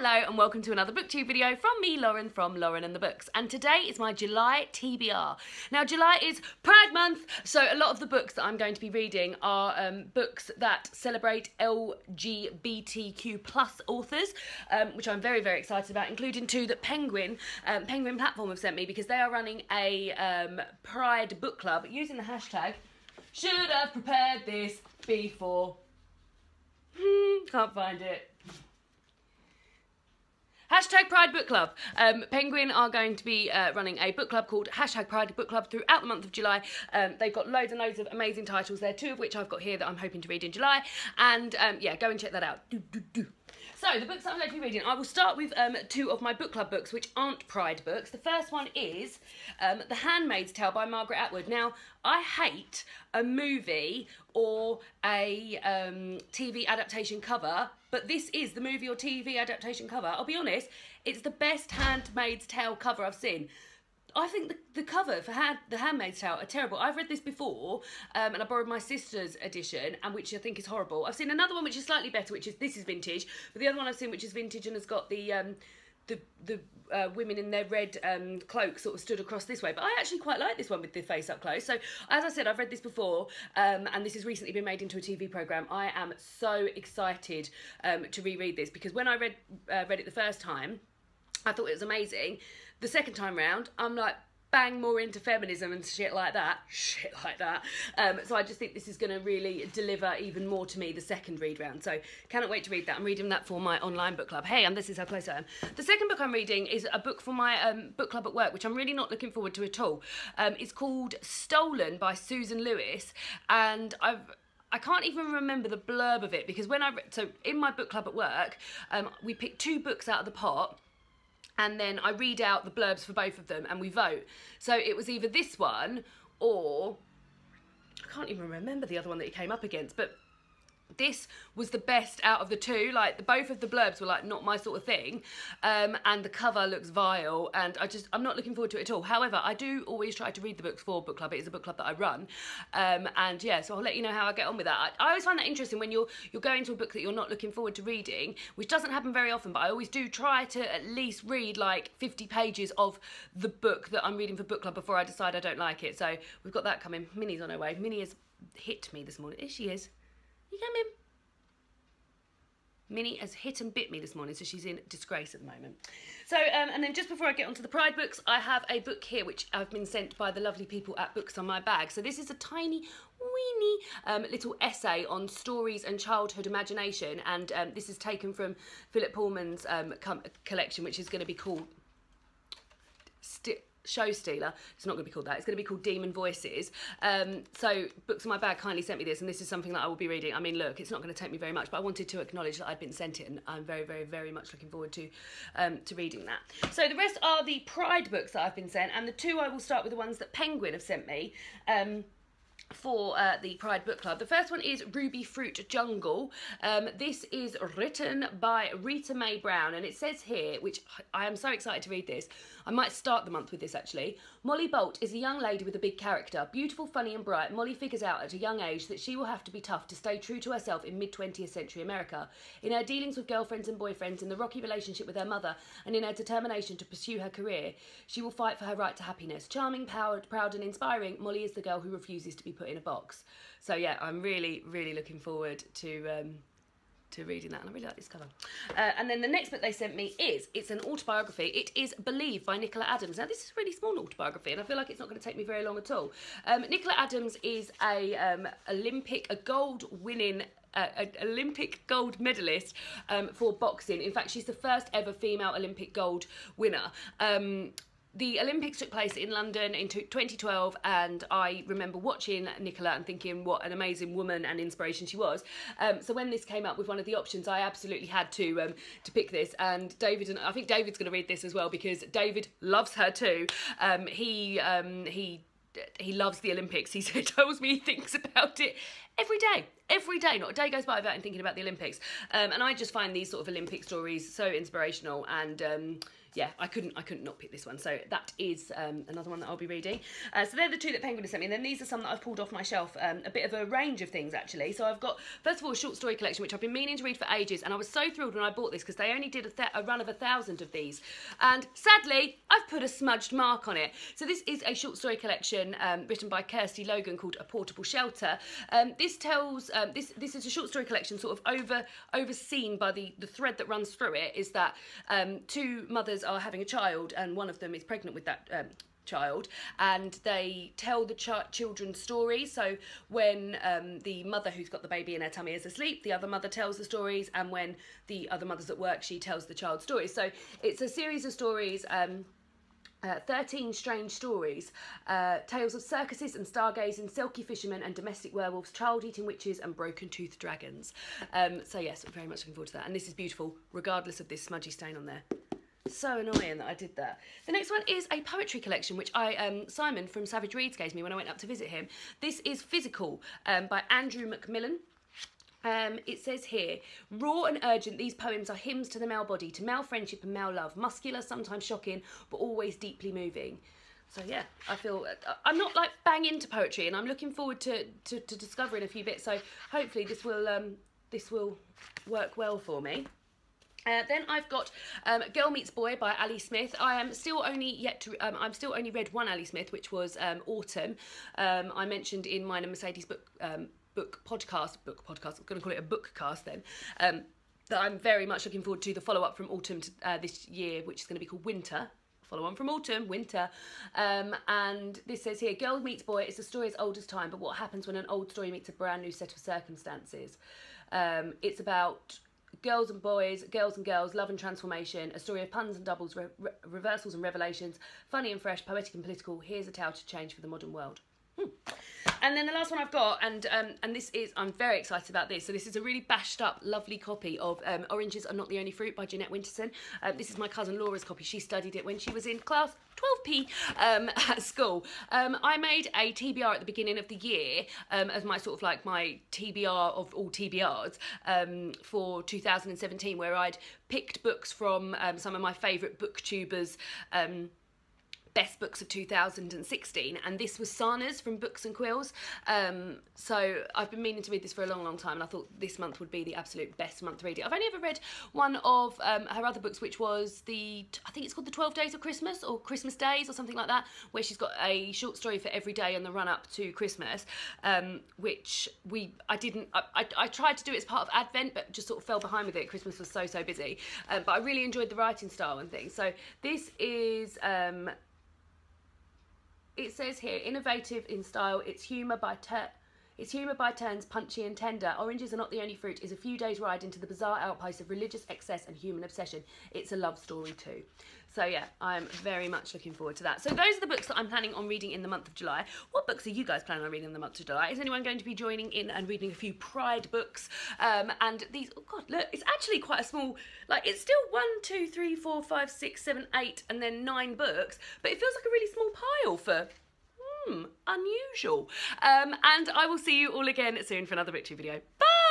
Hello and welcome to another booktube video from me, Lauren, from Lauren and the Books. And today is my July TBR. Now July is Pride Month, so a lot of the books that I'm going to be reading are books that celebrate LGBTQ plus authors, which I'm very, very excited about, including two that Penguin Platform have sent me because they are running a Pride Book Club using the hashtag "should have prepared this before." Can't find it. Hashtag Pride Book Club. Penguin are going to be running a book club called hashtag Pride Book Club throughout the month of July. They've got loads and loads of amazing titles there, two of which I've got here that I'm hoping to read in July. And yeah, go and check that out. So, the books that I'm going to be reading, I will start with two of my book club books, which aren't Pride books. The first one is The Handmaid's Tale by Margaret Atwood. Now, I hate a movie or a TV adaptation cover, but this is the movie or TV adaptation cover. I'll be honest, it's the best Handmaid's Tale cover I've seen. I think the cover for The Handmaid's Tale are terrible. I've read this before, and I borrowed my sister's edition, and which I think is horrible. I've seen another one which is slightly better, which is this is vintage, but the other one I've seen which is vintage and has got the women in their red cloaks sort of stood across this way. But I actually quite like this one with the face up close. So as I said, I've read this before, and this has recently been made into a TV programme. I am so excited to reread this because when I read it the first time, I thought it was amazing. The second time round, I'm like, bang, more into feminism and shit like that. So I just think this is going to really deliver even more to me the second read round. So cannot wait to read that. I'm reading that for my online book club. Hey, and this is how close I am. The second book I'm reading is a book for my book club at work, which I'm really not looking forward to at all. It's called Stolen by Susan Lewis, and I can't even remember the blurb of it because when so in my book club at work, we pick two books out of the pot, and then I read out the blurbs for both of them and we vote. So it was either this one or I can't even remember the other one that he came up against, but this was the best out of the two. Like both of the blurbs were like not my sort of thing, and the cover looks vile, and I'm not looking forward to it at all. However, I do always try to read the books for book club. It is a book club that I run, and yeah, so I'll let you know how I get on with that. I always find that interesting when you're going to a book that you're not looking forward to reading, which doesn't happen very often, but I always do try to at least read like 50 pages of the book that I'm reading for book club before I decide I don't like it. So we've got that coming. Minnie's on her way. Minnie has hit me this morning. Here she is. You come in. Minnie has hit and bit me this morning, so she's in disgrace at the moment. So, and then just before I get onto the Pride books, I have a book here which I've been sent by the lovely people at Books on My Bag. So this is a tiny, weeny little essay on stories and childhood imagination, and this is taken from Philip Pullman's collection, which is going to be called Show Stealer. It's not going to be called that. It's going to be called Demon Voices. So Books on My Bag kindly sent me this, and this is something that I will be reading. I mean, look, it's not going to take me very much, but I wanted to acknowledge that I'd been sent it, and I'm very, very, very much looking forward to reading that. So the rest are the Pride books that I've been sent, and the two I will start with the ones that Penguin have sent me. For the Pride Book Club. The first one is Rubyfruit Jungle. This is written by Rita Mae Brown, and it says here, which I am so excited to read this, I might start the month with this actually. Molly Bolt is a young lady with a big character. Beautiful, funny and bright, Molly figures out at a young age that she will have to be tough to stay true to herself in mid-20th century America. In her dealings with girlfriends and boyfriends, in the rocky relationship with her mother, and in her determination to pursue her career, she will fight for her right to happiness. Charming, proud and inspiring, Molly is the girl who refuses to be put in a box. So yeah, I'm really, really looking forward to reading that, and I really like this cover. And then the next book they sent me it's an autobiography. It is Believe by Nicola Adams. Now this is a really small autobiography, and I feel like it's not going to take me very long at all. Nicola Adams is a Olympic gold medalist for boxing. In fact, she's the first ever female Olympic gold winner. The Olympics took place in London in 2012, and I remember watching Nicola and thinking what an amazing woman and inspiration she was. So when this came up with one of the options, I absolutely had to pick this. And David, and I think David's going to read this as well because David loves her too. He loves the Olympics. He tells me he thinks about it every day. Every day, not a day goes by without thinking about the Olympics. And I just find these sort of Olympic stories so inspirational, and yeah, I couldn't not pick this one. So that is another one that I'll be reading. So they're the two that Penguin has sent me. And then these are some that I've pulled off my shelf, a bit of a range of things actually. So I've got, first of all, a short story collection, which I've been meaning to read for ages. And I was so thrilled when I bought this because they only did a run of 1,000 of these. And sadly, I've put a smudged mark on it. So this is a short story collection written by Kirsty Logan called A Portable Shelter. This tells, this is a short story collection sort of overseen by the thread that runs through it is that two mothers are having a child, and one of them is pregnant with that child, and they tell the children's stories. So when the mother who's got the baby in her tummy is asleep, the other mother tells the stories, and when the other mother's at work, she tells the child stories. So it's a series of stories, 13 strange stories, tales of circuses and stargazing, silky fishermen and domestic werewolves, child-eating witches and broken-toothed dragons. So yes, I'm very much looking forward to that. And this is beautiful, regardless of this smudgy stain on there. So annoying that I did that. The next one is a poetry collection, which Simon from Savage Reads gave me when I went up to visit him. This is Physical by Andrew Macmillan. It says here, raw and urgent, these poems are hymns to the male body, to male friendship and male love, muscular, sometimes shocking, but always deeply moving. So yeah, I feel, I'm not like bang into poetry, and I'm looking forward to discovering a few bits, so hopefully this will work well for me. Then I've got Girl Meets Boy by Ali Smith. I'm still only read one Ali Smith, which was Autumn. I mentioned in mine and Mercedes book podcast, I'm going to call it a bookcast then, that I'm very much looking forward to the follow-up from Autumn to, this year, which is going to be called Winter. Follow on from Autumn, Winter. And this says here, Girl Meets Boy is a story as old as time, but what happens when an old story meets a brand new set of circumstances? It's about girls and boys, girls and girls, love and transformation, a story of puns and doubles, reversals and revelations, funny and fresh, poetic and political. Here's a tale to change for the modern world. And then the last one I've got, and this is, I'm very excited about this. So this is a really bashed up, lovely copy of Oranges Are Not the Only Fruit by Jeanette Winterson. This is my cousin Laura's copy. She studied it when she was in class 12P at school. I made a TBR at the beginning of the year as my sort of like my TBR of all TBRs for 2017, where I'd picked books from some of my favourite booktubers, best books of 2016, and this was Sana's from Books and Quills. So I've been meaning to read this for a long time, and I thought this month would be the absolute best month to read it. I've only ever read one of her other books, which was I think it's called The 12 Days of Christmas, or Christmas Days, or something like that, where she's got a short story for every day in the run up to Christmas, which I tried to do it as part of Advent, but just sort of fell behind with it. Christmas was so busy, but I really enjoyed the writing style and things. So this is it says here, innovative in style, it's humour by turns punchy and tender. Oranges Are Not the Only Fruit is a few days' ride into the bizarre outposts of religious excess and human obsession. It's a love story too. So yeah, I'm very much looking forward to that. So those are the books that I'm planning on reading in the month of July. What books are you guys planning on reading in the month of July? Is anyone going to be joining in and reading a few Pride books? And these, oh God, look, it's actually quite a small, like it's still 1, 2, 3, 4, 5, 6, 7, 8, and then 9 books, but it feels like a really small pile for, unusual. And I will see you all again soon for another BookTube video. Bye!